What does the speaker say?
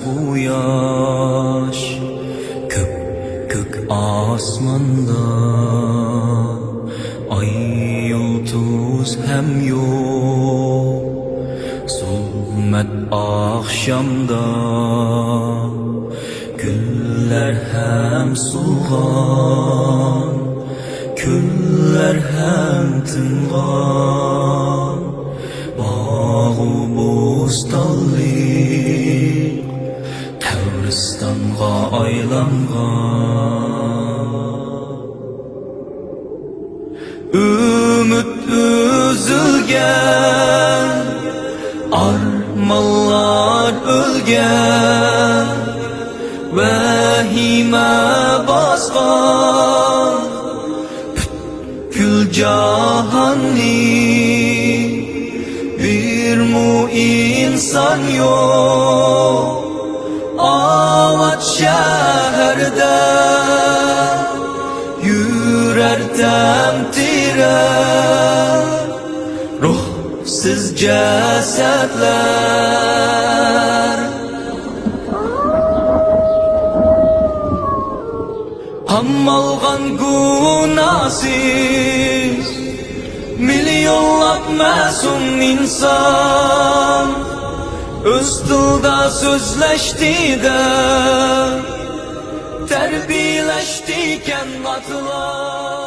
quyosh ko'k osmonda ay yulduz ham yo'q zulmat oqshomda gullar ham so'lg'on kunlar ham tingan bog'u bo'stonlik qabristonga aylangan umid uzilgan armonlar o'lgan vahima bosgan jahonni bir mu insan yok Avat şehirde yürer temtire ruhsuz cesetler Hammalgan günahsiz milyonlab masum insan öz tilda sözleşti de terbiyeleştiken atılar